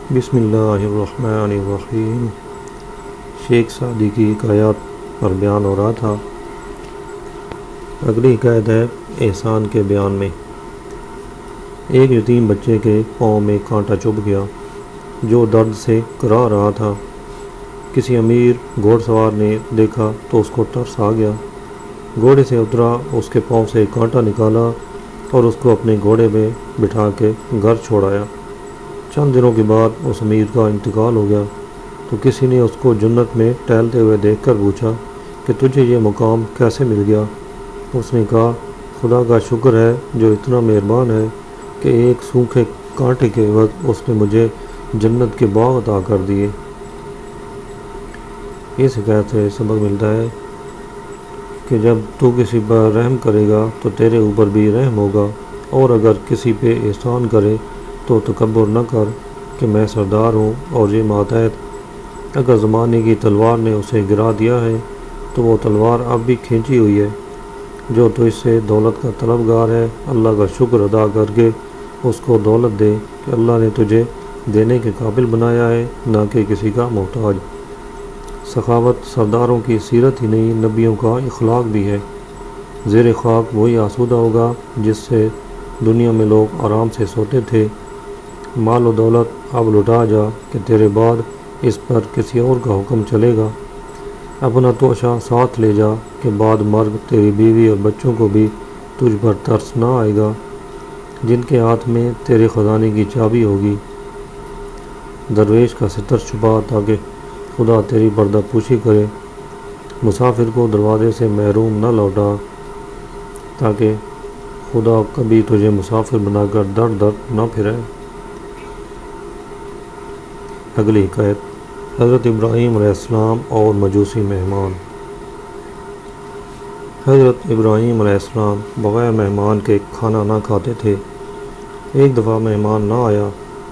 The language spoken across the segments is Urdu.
بسم اللہ الرحمن الرحیم۔ شیخ سعدی کی حکایات پر بیان ہو رہا تھا۔ اگلی حکایت ہے احسان کے بیان میں۔ ایک یتیم بچے کے پاؤں میں کانٹا چبھ گیا جو درد سے کرا رہا تھا۔ کسی امیر گھوڑ سوار نے دیکھا تو اس کو ترس آ گیا۔ گھوڑے سے اترا، اس کے پاؤں سے کانٹا نکالا اور اس کو اپنے گھوڑے میں بٹھا کے گھر چھوڑایا۔ چند دنوں کے بعد اس امیر کا انتقال ہو گیا تو کسی نے اس کو جنت میں ٹہلتے ہوئے دیکھ کر پوچھا کہ تجھے یہ مقام کیسے مل گیا؟ اس نے کہا، خدا کا شکر ہے جو اتنا مہربان ہے کہ ایک سوکھے کانٹے کے وقت اس نے مجھے جنت کے باغ عطا کر دیے۔ اس حکایت سے سبق ملتا ہے کہ جب تو کسی پر رحم کرے گا تو تیرے اوپر بھی رحم ہوگا، اور اگر کسی پہ احسان کرے تو تکبر نہ کر کہ میں سردار ہوں اور یہ ماتحت۔ اگر زمانے کی تلوار نے اسے گرا دیا ہے تو وہ تلوار اب بھی کھینچی ہوئی ہے۔ جو تو اس سے دولت کا طلبگار ہے، اللہ کا شکر ادا کر کے اس کو دولت دے کہ اللہ نے تجھے دینے کے قابل بنایا ہے، نہ کہ کسی کا محتاج۔ سخاوت سرداروں کی سیرت ہی نہیں، نبیوں کا اخلاق بھی ہے۔ زیر خاک وہی آسودہ ہوگا جس سے دنیا میں لوگ آرام سے سوتے تھے۔ مال و دولت اب لٹا جا کہ تیرے بعد اس پر کسی اور کا حکم چلے گا۔ اپنا توشہ ساتھ لے جا کہ بعد مرگ تیری بیوی اور بچوں کو بھی تجھ پر ترس نہ آئے گا، جن کے ہاتھ میں تیرے خزانے کی چابی ہوگی۔ درویش کا ستر چھپا تاکہ خدا تیری پردہ پوشی کرے۔ مسافر کو دروازے سے محروم نہ لوٹا تاکہ خدا کبھی تجھے مسافر بنا کر در در نہ پھرائے۔ اگلی حکایت حضرت ابراہیم علیہ السلام اور مجوسی مہمان۔ حضرت ابراہیم علیہ السلام بغیر مہمان کے کھانا نہ کھاتے تھے۔ ایک دفعہ مہمان نہ آیا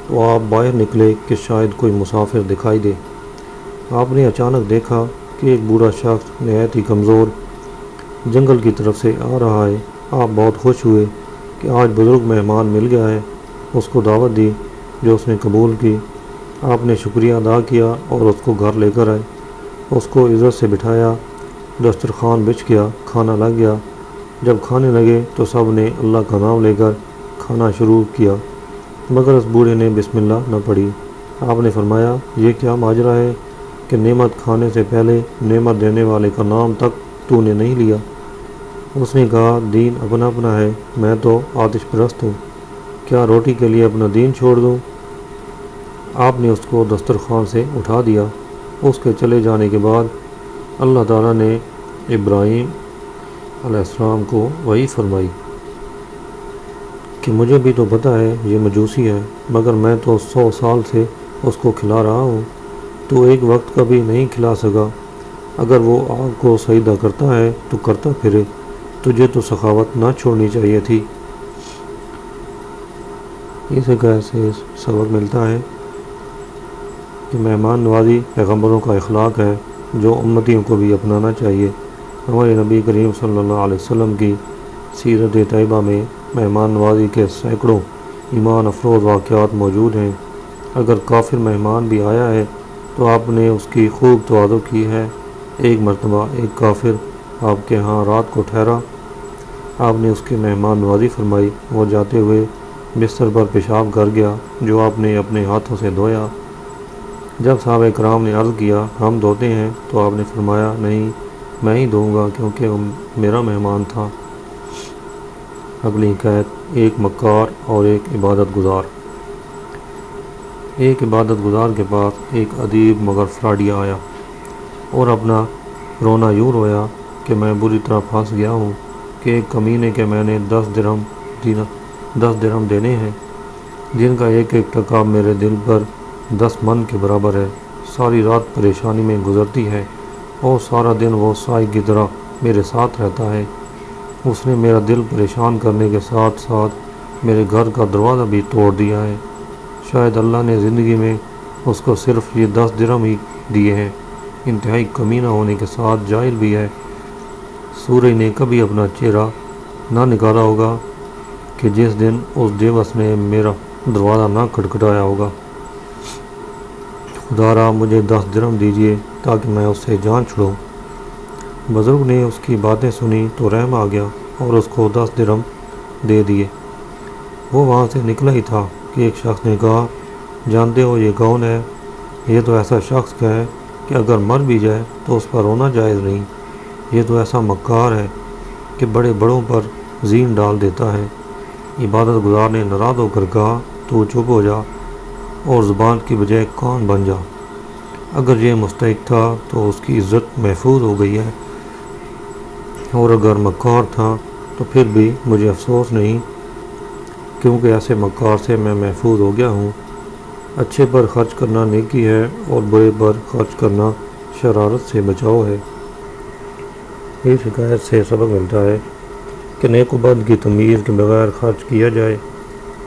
تو آپ باہر نکلے کہ شاید کوئی مسافر دکھائی دے۔ آپ نے اچانک دیکھا کہ ایک بوڑھا شخص نہایت ہی کمزور جنگل کی طرف سے آ رہا ہے۔ آپ بہت خوش ہوئے کہ آج بزرگ مہمان مل گیا ہے۔ اس کو دعوت دی جو اس نے قبول کی۔ آپ نے شکریہ ادا کیا اور اس کو گھر لے کر آئے۔ اس کو عزت سے بٹھایا، دسترخوان بچھ گیا، کھانا لگ گیا۔ جب کھانے لگے تو سب نے اللہ کا نام لے کر کھانا شروع کیا، مگر اس بوڑھے نے بسم اللہ نہ پڑھی۔ آپ نے فرمایا، یہ کیا ماجرا ہے کہ نعمت کھانے سے پہلے نعمت دینے والے کا نام تک تو نے نہیں لیا؟ اس نے کہا، دین اپنا اپنا ہے، میں تو آتش پرست ہوں، کیا روٹی کے لیے اپنا دین چھوڑ دوں؟ آپ نے اس کو دسترخوان سے اٹھا دیا۔ اس کے چلے جانے کے بعد اللہ تعالیٰ نے ابراہیم علیہ السلام کو وحی فرمائی کہ مجھے بھی تو پتہ ہے یہ مجوسی ہے، مگر میں تو 100 سال سے اس کو کھلا رہا ہوں، تو ایک وقت کبھی نہیں کھلا سکا۔ اگر وہ آگ کو سجدہ کرتا ہے تو کرتا پھرے، تجھے تو سخاوت نہ چھوڑنی چاہیے تھی۔ اس حکایت سے سبق ملتا ہے کہ مہمان نوازی پیغمبروں کا اخلاق ہے جو امتیوں کو بھی اپنانا چاہیے۔ ہمارے نبی کریم صلی اللہ علیہ وسلم کی سیرت طیبہ میں مہمان نوازی کے سینکڑوں ایمان افروز واقعات موجود ہیں۔ اگر کافر مہمان بھی آیا ہے تو آپ نے اس کی خوب توازو کی ہے۔ ایک مرتبہ ایک کافر آپ کے ہاں رات کو ٹھہرا، آپ نے اس کی مہمان نوازی فرمائی۔ وہ جاتے ہوئے بستر پر پیشاب کر گیا جو آپ نے اپنے ہاتھوں سے دھویا۔ جب صحابہ کرام نے عرض کیا، ہم دھوتے ہیں، تو آپ نے فرمایا، نہیں، میں ہی دھوؤں گا کیونکہ وہ میرا مہمان تھا۔ اگلی حکایت ایک مکار اور ایک عبادت گزار۔ ایک عبادت گزار کے پاس ایک ادیب مگر فراڈیا آیا اور اپنا رونا یوں رویا کہ میں بری طرح پھنس گیا ہوں کہ ایک کمینے کے میں نے 10 درہم دینے ہیں، جن کا ایک ایک ٹکا میرے دل پر 10 من کے برابر ہے۔ ساری رات پریشانی میں گزرتی ہے اور سارا دن وہ سائے کی طرح میرے ساتھ رہتا ہے۔ اس نے میرا دل پریشان کرنے کے ساتھ ساتھ میرے گھر کا دروازہ بھی توڑ دیا ہے۔ شاید اللہ نے زندگی میں اس کو صرف یہ 10 درہم ہی دیے ہیں۔ انتہائی کمینہ ہونے کے ساتھ جاہل بھی ہے۔ سورج نے کبھی اپنا چہرہ نہ نکالا ہوگا کہ جس دن اس دیوس نے میرا دروازہ نہ کھٹکھٹایا ہوگا۔ خدا مجھے 10 درہم دیجیے تاکہ میں اس سے جان چھڑوں۔ بزرگ نے اس کی باتیں سنی تو رحم آ گیا اور اس کو 10 درہم دے دیے۔ وہ وہاں سے نکلا ہی تھا کہ ایک شخص نے کہا، جانتے ہو یہ کون ہے؟ یہ تو ایسا شخص ہے کہ اگر مر بھی جائے تو اس پر رونا جائز نہیں۔ یہ تو ایسا مکار ہے کہ بڑے بڑوں پر زین ڈال دیتا ہے۔ عبادت گزار نے ناراض ہو کر کہا، تو چپ ہو جا اور زبان کی بجائے کان بن جا۔ اگر یہ مستحق تھا تو اس کی عزت محفوظ ہو گئی ہے، اور اگر مکار تھا تو پھر بھی مجھے افسوس نہیں، کیونکہ ایسے مکار سے میں محفوظ ہو گیا ہوں۔ اچھے پر خرچ کرنا نیکی ہے اور برے پر خرچ کرنا شرارت سے بچاؤ ہے۔ اس حکایت سے سبق ملتا ہے کہ نیک و بد کی تمیز کے بغیر خرچ کیا جائے۔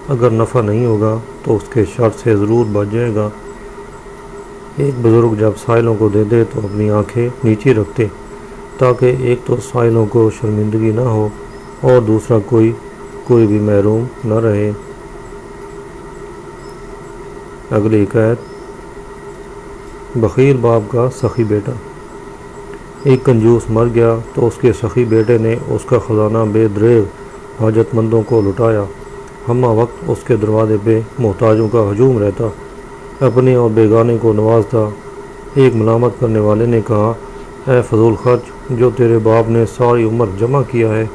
اگر نفع نہیں ہوگا تو اس کے شر سے ضرور بچ جائے گا۔ ایک بزرگ جب سائلوں کو دیتے تو اپنی آنکھیں نیچے رکھتے تاکہ ایک تو سائلوں کو شرمندگی نہ ہو اور دوسرا کوئی بھی محروم نہ رہے۔ اگلی حکایت، بخیل باپ کا سخی بیٹا۔ ایک کنجوس مر گیا تو اس کے سخی بیٹے نے اس کا خزانہ بے دریغ حاجت مندوں کو لٹایا۔ ہمہ وقت اس کے دروازے پہ محتاجوں کا ہجوم رہتا، اپنے اور بیگانے کو نوازتا۔ ایک ملامت کرنے والے نے کہا، اے فضول خرچ، جو تیرے باپ نے ساری عمر جمع کیا ہے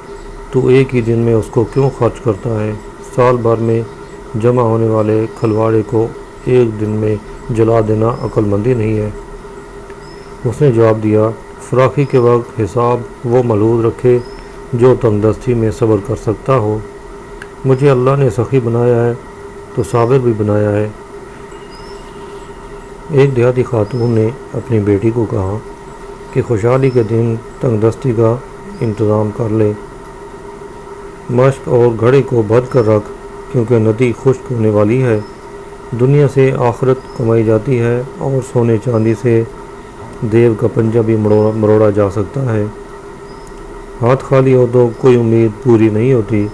تو ایک ہی دن میں اس کو کیوں خرچ کرتا ہے؟ سال بھر میں جمع ہونے والے کھلواڑے کو ایک دن میں جلا دینا عقل مندی نہیں ہے۔ اس نے جواب دیا، فراخی کے وقت حساب وہ ملحوظ رکھے جو تنگ دستی میں صبر کر سکتا ہو۔ مجھے اللہ نے سخی بنایا ہے تو صابر بھی بنایا ہے۔ ایک دیہاتی خاتون نے اپنی بیٹی کو کہا کہ خوشحالی کے دن تنگ دستی کا انتظام کر لے، مشق اور گھڑے کو بھر کر رکھ، کیونکہ ندی خشک ہونے والی ہے۔ دنیا سے آخرت کمائی جاتی ہے اور سونے چاندی سے دیو کا پنجہ بھی مروڑا جا سکتا ہے۔ ہاتھ خالی ہو تو کوئی امید پوری نہیں ہوتی۔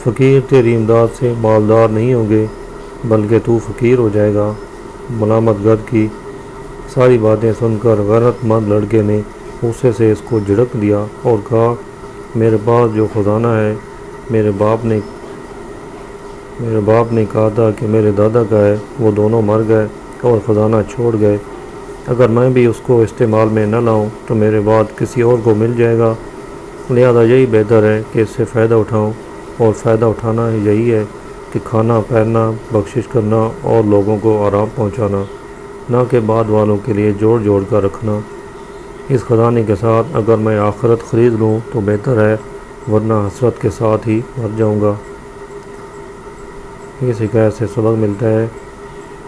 فقیر تیری امداد سے مالدار نہیں ہوں گے بلکہ تو فقیر ہو جائے گا۔ ملامت گر کی ساری باتیں سن کر غیرت مند لڑکے نے غصے سے اس کو جھڑک دیا اور کہا، میرے پاس جو خزانہ ہے میرے باپ نے کہا تھا کہ میرے دادا کا ہے، وہ دونوں مر گئے اور خزانہ چھوڑ گئے۔ اگر میں بھی اس کو استعمال میں نہ لاؤں تو میرے بعد کسی اور کو مل جائے گا، لہذا یہی بہتر ہے کہ اس سے فائدہ اٹھاؤں، اور فائدہ اٹھانا یہی ہے کہ کھانا پہننا، بخشش کرنا اور لوگوں کو آرام پہنچانا، نہ کہ بعد والوں کے لیے جوڑ جوڑ کر رکھنا۔ اس خزانے کے ساتھ اگر میں آخرت خرید لوں تو بہتر ہے، ورنہ حسرت کے ساتھ ہی مر جاؤں گا۔ اس حکایت سے سبق ملتا ہے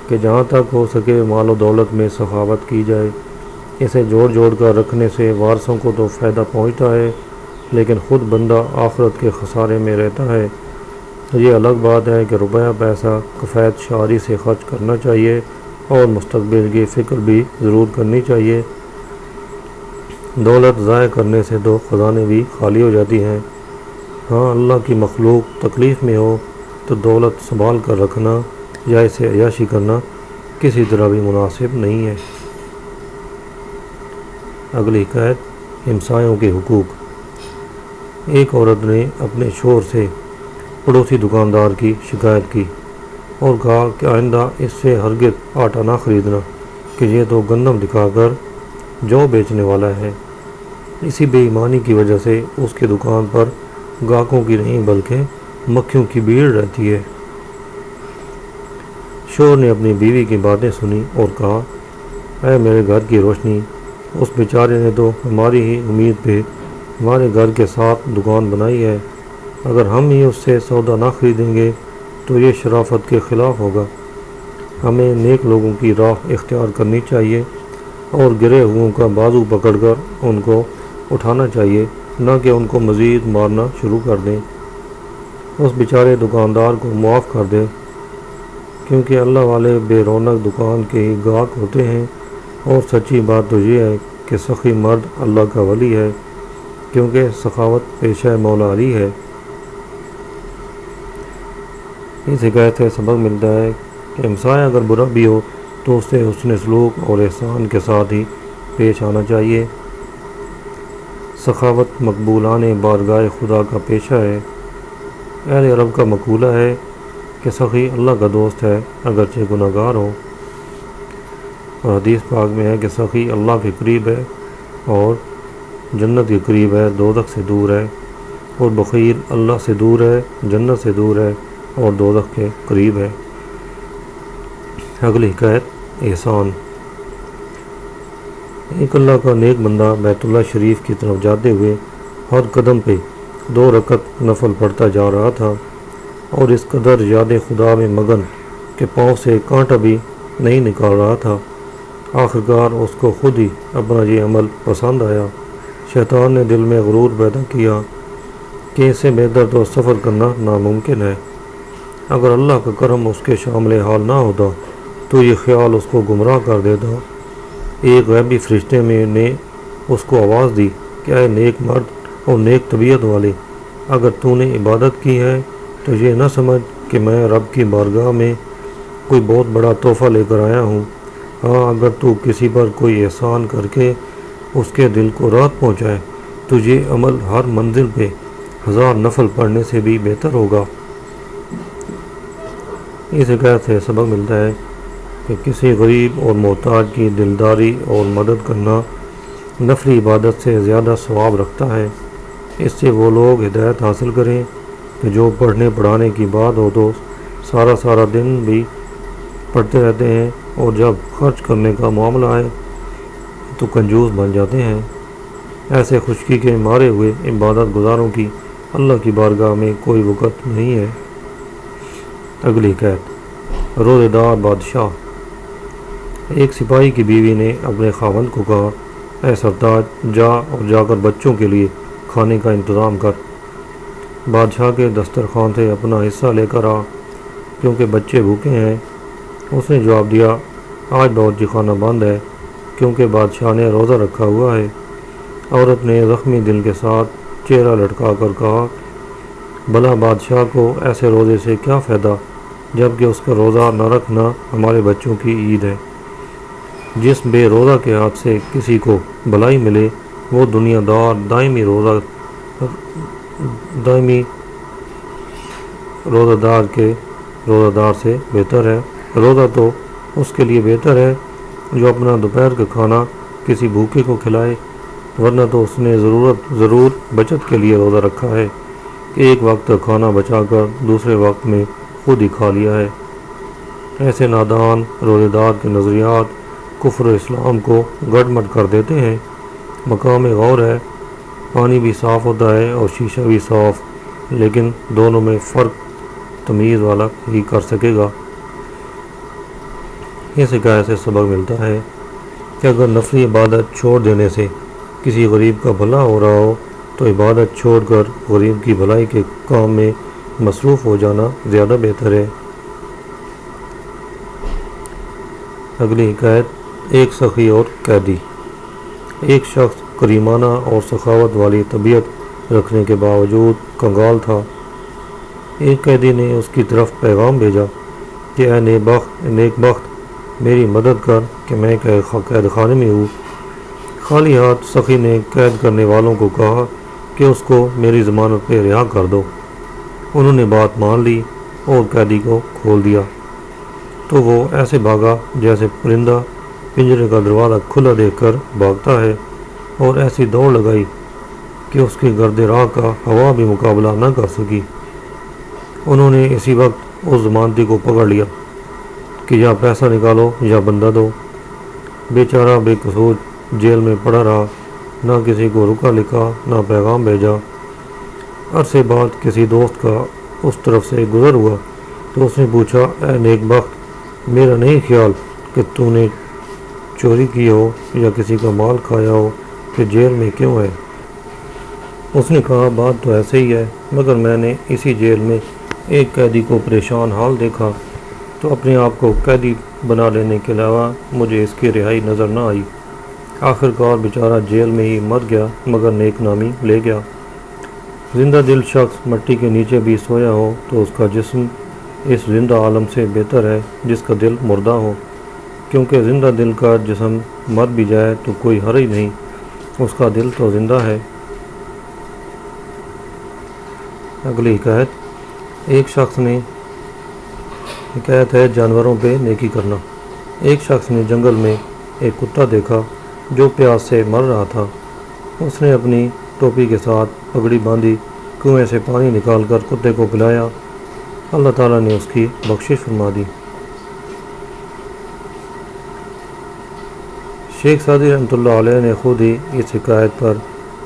کہ جہاں تک ہو سکے مال و دولت میں سخاوت کی جائے۔ اسے جوڑ جوڑ کر رکھنے سے وارثوں کو تو فائدہ پہنچتا ہے، لیکن خود بندہ آخرت کے خسارے میں رہتا ہے۔ یہ الگ بات ہے کہ روپیہ پیسہ کفایت شعاری سے خرچ کرنا چاہیے اور مستقبل کی فکر بھی ضرور کرنی چاہیے۔ دولت ضائع کرنے سے تو خزانے بھی خالی ہو جاتی ہیں۔ ہاں، اللہ کی مخلوق تکلیف میں ہو تو دولت سنبھال کر رکھنا یا اسے عیاشی کرنا کسی طرح بھی مناسب نہیں ہے۔ اگلی حکایت، ہمسایوں کے حقوق۔ ایک عورت نے اپنے شوہر سے پڑوسی دکاندار کی شکایت کی اور کہا کہ آئندہ اس سے ہرگز آٹا نہ خریدنا کہ یہ تو گندم دکھا کر جو بیچنے والا ہے۔ اسی بے ایمانی کی وجہ سے اس کی دکان پر گاہکوں کی نہیں بلکہ مکھیوں کی بھیڑ رہتی ہے۔ شوہر نے اپنی بیوی کی باتیں سنی اور کہا، اے میرے گھر کی روشنی، اس بیچارے نے تو ہماری ہی امید پہ ہمارے گھر کے ساتھ دکان بنائی ہے۔ اگر ہم ہی اس سے سودا نہ خریدیں گے تو یہ شرافت کے خلاف ہوگا۔ ہمیں نیک لوگوں کی راہ اختیار کرنی چاہیے اور گرے ہوئوں کا بازو پکڑ کر ان کو اٹھانا چاہیے، نہ کہ ان کو مزید مارنا شروع کر دیں۔ اس بیچارے دکاندار کو معاف کر دے، کیونکہ اللہ والے بے رونق دکان کے ہی گاہک ہوتے ہیں، اور سچی بات تو یہ ہے کہ سخی مرد اللہ کا ولی ہے، کیونکہ سخاوت پیشہ مولا علی ہے۔ اس حکایت سے سبق ملتا ہے کہ ہمسایہ اگر برا بھی ہو تو اسے حسن سلوک اور احسان کے ساتھ ہی پیش آنا چاہیے۔ سخاوت مقبولان بارگاہ خدا کا پیشہ ہے۔ اہل عرب کا مقولہ ہے کہ سخی اللہ کا دوست ہے اگرچہ گناہ گار ہو، اور حدیث پاک میں ہے کہ سخی اللہ کے قریب ہے اور جنت کے قریب ہے، دوزخ سے دور ہے، اور بخیل اللہ سے دور ہے، جنت سے دور ہے اور دوزخ کے قریب ہے۔ اگلی حکایت احسان۔ ایک اللہ کا نیک بندہ بیت اللہ شریف کی طرف جاتے ہوئے ہر قدم پہ 2 رکعت نفل پڑھتا جا رہا تھا، اور اس قدر یاد خدا میں مگن کہ پاؤں سے کانٹا بھی نہیں نکال رہا تھا۔ آخرکار اس کو خود ہی اپنا یہ عمل پسند آیا۔ شیطان نے دل میں غرور پیدا کیا کہ اس سے بہتر تو سفر کرنا ناممکن ہے۔ اگر اللہ کا کرم اس کے شامل حال نہ ہوتا تو یہ خیال اس کو گمراہ کر دیتا۔ ایک غیبی فرشتے نے اس کو آواز دی کہ اے نیک مرد اور نیک طبیعت والے، اگر تو نے عبادت کی ہے تو یہ نہ سمجھ کہ میں رب کی بارگاہ میں کوئی بہت بڑا تحفہ لے کر آیا ہوں۔ ہاں، اگر تو کسی پر کوئی احسان کر کے اس کے دل کو راحت پہنچائے تو یہ عمل ہر منزل پہ 1000 نفل پڑھنے سے بھی بہتر ہوگا۔ اس حکایت سے سبق ملتا ہے کہ کسی غریب اور محتاج کی دلداری اور مدد کرنا نفلی عبادت سے زیادہ ثواب رکھتا ہے۔ اس سے وہ لوگ ہدایت حاصل کریں کہ جو پڑھنے پڑھانے کی بات ہو تو سارا دن بھی پڑھتے رہتے ہیں، اور جب خرچ کرنے کا معاملہ آئے تو کنجوس بن جاتے ہیں۔ ایسے خشکی کے مارے ہوئے عبادت گزاروں کی اللہ کی بارگاہ میں کوئی وقت نہیں ہے۔ اگلی حکایت روزے دار بادشاہ۔ ایک سپاہی کی بیوی نے اپنے خاوند کو کہا، اے سرتاج، جا کر بچوں کے لیے کھانے کا انتظام کر۔ بادشاہ کے دسترخوان سے اپنا حصہ لے کر آ، کیونکہ بچے بھوکے ہیں۔ اس نے جواب دیا، آج باورچی خانہ بند ہے، کیونکہ بادشاہ نے روزہ رکھا ہوا ہے۔ عورت نے زخمی دل کے ساتھ چہرہ لٹکا کر کہا، بھلا بادشاہ کو ایسے روزے سے کیا فائدہ، جبکہ اس کا روزہ نہ رکھنا ہمارے بچوں کی عید ہے۔ جس بے روزہ کے ہاتھ سے کسی کو بھلائی ملے وہ دنیا دار دائمی روزہ دار کے روزہ دار سے بہتر ہے۔ روزہ تو اس کے لیے بہتر ہے جو اپنا دوپہر کا کھانا کسی بھوکے کو کھلائے، ورنہ تو اس نے ضرور بچت کے لیے روزہ رکھا ہے کہ ایک وقت کا کھانا بچا کر دوسرے وقت میں خود ہی کھا لیا ہے۔ ایسے نادان روزے دار کے نظریات کفر و اسلام کو گڑمٹ کر دیتے ہیں۔ مقام غور ہے، پانی بھی صاف ہوتا ہے اور شیشہ بھی صاف، لیکن دونوں میں فرق تمیز والا ہی کر سکے گا۔ اس حکایت سے سبق ملتا ہے کہ اگر نفلی عبادت چھوڑ دینے سے کسی غریب کا بھلا ہو رہا ہو تو عبادت چھوڑ کر غریب کی بھلائی کے کام میں مصروف ہو جانا زیادہ بہتر ہے۔ اگلی حکایت ایک سخی اور قیدی۔ ایک شخص کریمانہ اور سخاوت والی طبیعت رکھنے کے باوجود کنگال تھا۔ ایک قیدی نے اس کی طرف پیغام بھیجا کہ اے نیک بخت، میری مدد کر کہ میں قید خانے میں ہوں۔ خالی ہاتھ سخی نے قید کرنے والوں کو کہا کہ اس کو میری ضمانت پہ رہا کر دو۔ انہوں نے بات مان لی اور قیدی کو کھول دیا تو وہ ایسے بھاگا جیسے پرندہ پنجرے کا دروازہ کھلا دیکھ کر بھاگتا ہے، اور ایسی دوڑ لگائی کہ اس کی گرد راہ کا ہوا بھی مقابلہ نہ کر سکی۔ انہوں نے اسی وقت اس ضمانتی کو پکڑ لیا کہ یا پیسہ نکالو یا بندہ دو۔ بیچارہ بے قصور جیل میں پڑا رہا، نہ کسی کو رکا لکھا نہ پیغام بھیجا۔ عرصے بعد کسی دوست کا اس طرف سے گزر ہوا تو اس نے پوچھا، اے نیک بخت، میرا نہیں خیال کہ تو نے چوری کی ہو یا کسی کا مال کھایا ہو کہ جیل میں کیوں ہے؟ اس نے کہا، بات تو ایسے ہی ہے، مگر میں نے اسی جیل میں ایک قیدی کو پریشان حال دیکھا تو اپنے آپ کو قیدی بنا لینے کے علاوہ مجھے اس کی رہائی نظر نہ آئی۔ آخرکار بیچارہ جیل میں ہی مر گیا مگر نیک نامی لے گیا۔ زندہ دل شخص مٹی کے نیچے بھی سویا ہو تو اس کا جسم اس زندہ عالم سے بہتر ہے جس کا دل مردہ ہو۔ کیونکہ زندہ دل کا جسم مر بھی جائے تو کوئی حرج نہیں، اس کا دل تو زندہ ہے۔ اگلی حکایت ہے جانوروں پہ نیکی کرنا۔ ایک شخص نے جنگل میں ایک کتا دیکھا جو پیاس سے مر رہا تھا۔ اس نے اپنی ٹوپی کے ساتھ پگڑی باندھی، کنویں سے پانی نکال کر کتے کو پلایا۔ اللہ تعالیٰ نے اس کی بخشش فرما دی۔ شیخ سعدی رحمۃ اللہ علیہ نے خود ہی اس حکایت پر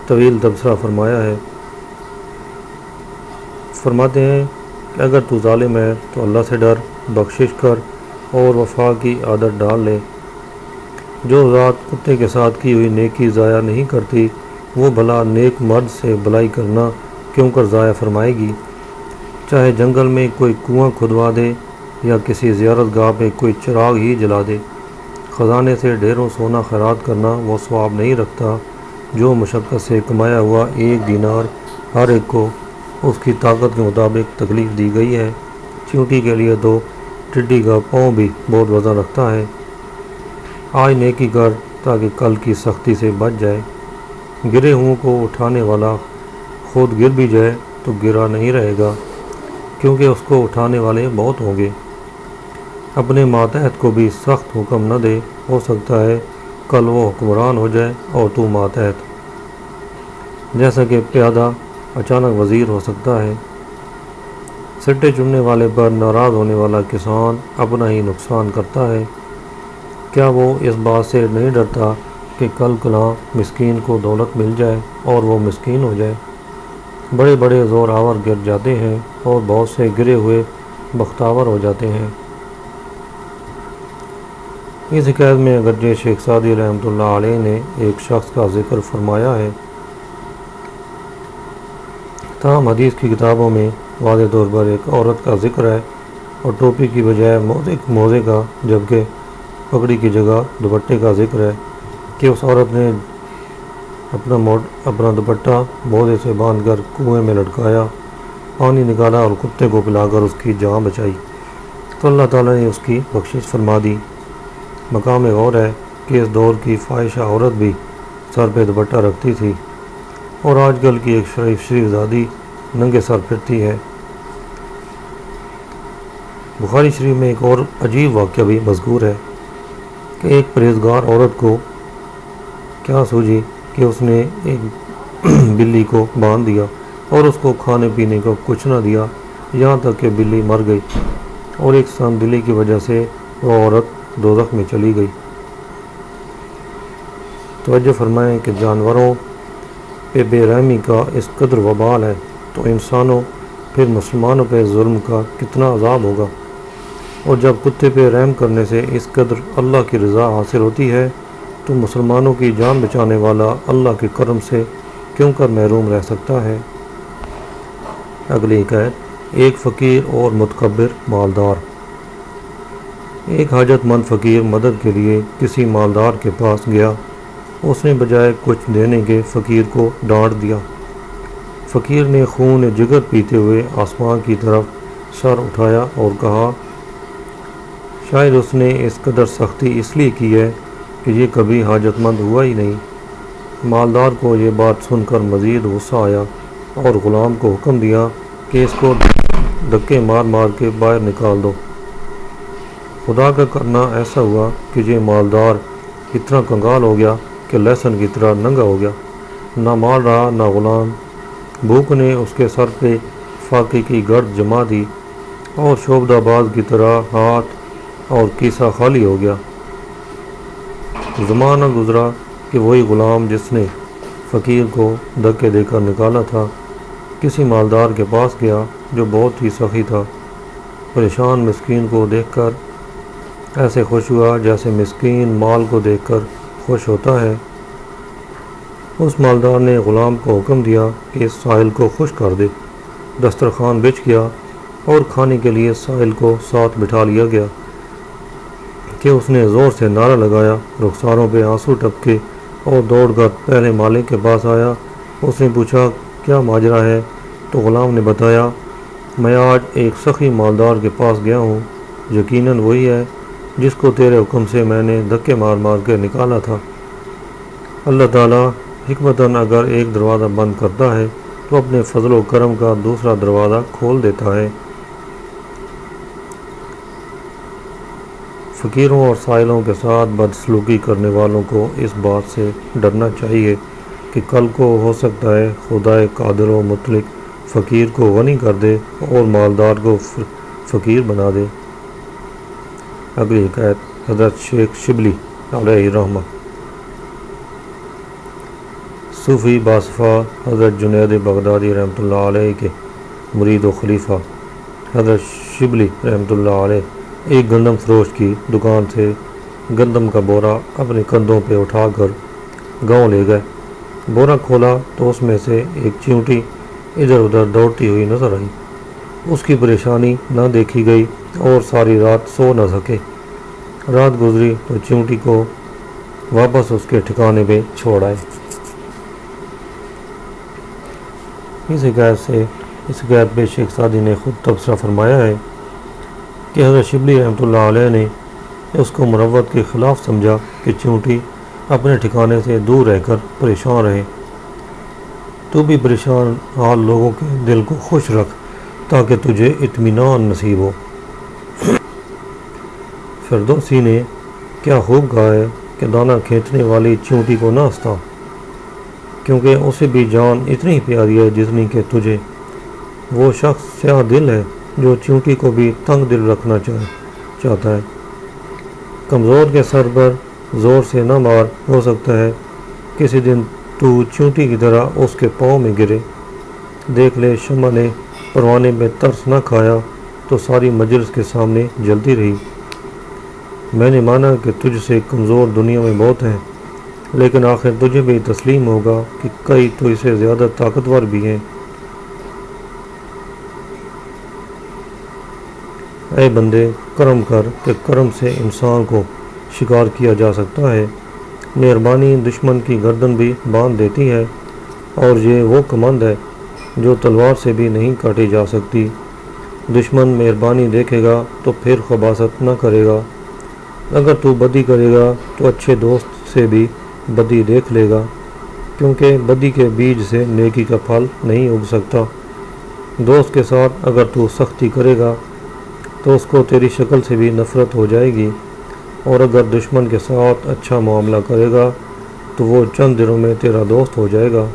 طویل تبصرہ فرمایا ہے۔ فرماتے ہیں کہ اگر تو ظالم ہے تو اللہ سے ڈر، بخشش کر اور وفا کی عادت ڈال لے۔ جو ذات کتے کے ساتھ کی ہوئی نیکی ضائع نہیں کرتی، وہ بھلا نیک مرد سے بھلائی کرنا کیوں کر ضائع فرمائے گی؟ چاہے جنگل میں کوئی کنواں کھدوا دے یا کسی زیارت گاہ پہ کوئی چراغ ہی جلا دے، خزانے سے ڈھیروں سونا خیرات کرنا وہ ثواب نہیں رکھتا جو مشقت سے کمایا ہوا 1 دینار ہر ایک کو اس کی طاقت کے مطابق تکلیف دی گئی ہے۔ چیونٹی کے لیے تو ٹڈی کا پاؤں بھی بہت وزن رکھتا ہے۔ آج نیکی کر تاکہ کل کی سختی سے بچ جائے۔ گرے ہوں کو اٹھانے والا خود گر بھی جائے تو گرا نہیں رہے گا، کیونکہ اس کو اٹھانے والے بہت ہوں گے۔ اپنے ماتحت کو بھی سخت حکم نہ دے، ہو سکتا ہے کل وہ حکمران ہو جائے اور تو ماتحت، جیسا کہ پیادہ اچانک وزیر ہو سکتا ہے۔ سٹے چننے والے پر ناراض ہونے والا کسان اپنا ہی نقصان کرتا ہے۔ کیا وہ اس بات سے نہیں ڈرتا کہ کل کلاں مسکین کو دولت مل جائے اور وہ مسکین ہو جائے؟ بڑے بڑے زور آور گر جاتے ہیں اور بہت سے گرے ہوئے بختاور ہو جاتے ہیں۔ اس حکایت میں اگرچہ شیخ سعدی رحمۃ اللہ علیہ نے ایک شخص کا ذکر فرمایا ہے، تاہم حدیث کی کتابوں میں واضح طور پر ایک عورت کا ذکر ہے اور ٹوپی کی بجائے موزے کا، جبکہ پگڑی کی جگہ دوپٹے کا ذکر ہے کہ اس عورت نے اپنا دوپٹہ موزے سے باندھ کر کنویں میں لٹکایا، پانی نکالا اور کتے کو پلا کر اس کی جان بچائی تو اللہ تعالیٰ نے اس کی بخشش فرما دی۔ مقام غور ہے کہ اس دور کی فاحشہ عورت بھی سر پہ دوپٹہ رکھتی تھی، اور آج کل کی ایک شریف زادی ننگے سر پھرتی ہے۔ بخاری شریف میں ایک اور عجیب واقعہ بھی مذکور ہے کہ ایک پرہیزگار عورت کو کیا سوجی کہ اس نے ایک بلی کو باندھ دیا اور اس کو کھانے پینے کو کچھ نہ دیا، یہاں تک کہ بلی مر گئی، اور ایک سام دلی کی وجہ سے وہ عورت دوزخ میں چلی گئی۔ توجہ فرمائیں کہ جانوروں پہ بے رحمی کا اس قدر وبال ہے تو انسانوں پھر مسلمانوں پہ ظلم کا کتنا عذاب ہوگا، اور جب کتے پہ رحم کرنے سے اس قدر اللہ کی رضا حاصل ہوتی ہے تو مسلمانوں کی جان بچانے والا اللہ کے کرم سے کیوں کر محروم رہ سکتا ہے؟ اگلی حکایت، ایک فقیر اور متکبر مالدار۔ ایک حاجت مند فقیر مدد کے لیے کسی مالدار کے پاس گیا۔ اس نے بجائے کچھ دینے کے فقیر کو ڈانٹ دیا۔ فقیر نے خون جگر پیتے ہوئے آسمان کی طرف سر اٹھایا اور کہا، شاید اس نے اس قدر سختی اس لیے کی ہے کہ یہ کبھی حاجت مند ہوا ہی نہیں۔ مالدار کو یہ بات سن کر مزید غصہ آیا اور غلام کو حکم دیا کہ اس کو دھکے مار مار کے باہر نکال دو۔ خدا کا کرنا ایسا ہوا کہ یہ مالدار اتنا کنگال ہو گیا کہ لہسن کی طرح ننگا ہو گیا، نہ مال رہا نہ غلام۔ بھوک نے اس کے سر پہ فاقے کی گرد جما دی اور شعبدہ باز کی طرح ہاتھ اور کیسہ خالی ہو گیا۔ زمانہ گزرا کہ وہی غلام جس نے فقیر کو دھکے دے کر نکالا تھا کسی مالدار کے پاس گیا جو بہت ہی سخی تھا۔ پریشان مسکین کو دیکھ کر ایسے خوش ہوا جیسے مسکین مال کو دیکھ کر خوش ہوتا ہے۔ اس مالدار نے غلام کو حکم دیا کہ اس سائل کو خوش کر دے۔ دسترخوان بچھ گیا اور کھانے کے لیے سائل کو ساتھ بٹھا لیا گیا کہ اس نے زور سے نعرہ لگایا، رخساروں پہ آنسو ٹپکے اور دوڑ کر پہلے مالک کے پاس آیا۔ اس نے پوچھا کیا ماجرا ہے تو غلام نے بتایا، میں آج ایک سخی مالدار کے پاس گیا ہوں، یقیناً وہی ہے جس کو تیرے حکم سے میں نے دھکے مار مار کے نکالا تھا۔ اللہ تعالیٰ حکمتاً اگر ایک دروازہ بند کرتا ہے تو اپنے فضل و کرم کا دوسرا دروازہ کھول دیتا ہے۔ فقیروں اور سائلوں کے ساتھ بدسلوکی کرنے والوں کو اس بات سے ڈرنا چاہیے کہ کل کو ہو سکتا ہے خدائے قادر و مطلق فقیر کو غنی کر دے اور مالدار کو فقیر بنا دے۔ اگلی حکایت حضرت شیخ شبلی علیہ رحمہ۔ صوفی باصفا حضرت جنید بغدادی رحمۃ اللہ علیہ کے مرید و خلیفہ حضرت شبلی رحمۃ اللہ علیہ ایک گندم فروش کی دکان سے گندم کا بورا اپنے کندھوں پہ اٹھا کر گاؤں لے گئے۔ بورا کھولا تو اس میں سے ایک چیونٹی ادھر ادھر دوڑتی ہوئی نظر آئی۔ اس کی پریشانی نہ دیکھی گئی اور ساری رات سو نہ سکے۔ رات گزری تو چیونٹی کو واپس اس کے ٹھکانے پہ چھوڑ آئے۔ اس حکایت پہ شیخ سعدی نے خود تبصرہ فرمایا ہے کہ حضرت شبلی رحمۃ اللہ علیہ نے اس کو مروت کے خلاف سمجھا کہ چیونٹی اپنے ٹھکانے سے دور رہ کر پریشان رہے۔ تو بھی پریشان حال لوگوں کے دل کو خوش رکھ تاکہ تجھے اطمینان نصیب ہو۔ فردوسی نے کیا خوب کہا ہے کہ دانہ کھینچنے والی چیونٹی کو نہ ہنستا، کیونکہ اسے بھی جان اتنی پیاری ہے جتنی کہ تجھے۔ وہ شخص سیاہ دل ہے جو چیونٹی کو بھی تنگ دل رکھنا چاہتا ہے۔ کمزور کے سر پر زور سے نہ مار، ہو سکتا ہے کسی دن تو چیونٹی کی طرح اس کے پاؤں میں گرے۔ دیکھ لے شمع نے پروانے میں ترس نہ کھایا تو ساری مجلس کے سامنے جلتی رہی۔ میں نے مانا کہ تجھ سے کمزور دنیا میں بہت ہیں، لیکن آخر تجھے بھی تسلیم ہوگا کہ کئی تو اسے زیادہ طاقتور بھی ہیں۔ اے بندے، کرم کر کہ کرم سے انسان کو شکار کیا جا سکتا ہے۔ مہربانی دشمن کی گردن بھی باندھ دیتی ہے، اور یہ وہ کمند ہے جو تلوار سے بھی نہیں کاٹی جا سکتی۔ دشمن مہربانی دیکھے گا تو پھر خباثت نہ کرے گا۔ اگر تو بدی کرے گا تو اچھے دوست سے بھی بدی دیکھ لے گا، کیونکہ بدی کے بیج سے نیکی کا پھل نہیں اگ سکتا۔ دوست کے ساتھ اگر تو سختی کرے گا تو اس کو تیری شکل سے بھی نفرت ہو جائے گی، اور اگر دشمن کے ساتھ اچھا معاملہ کرے گا تو وہ چند دنوں میں تیرا دوست ہو جائے گا۔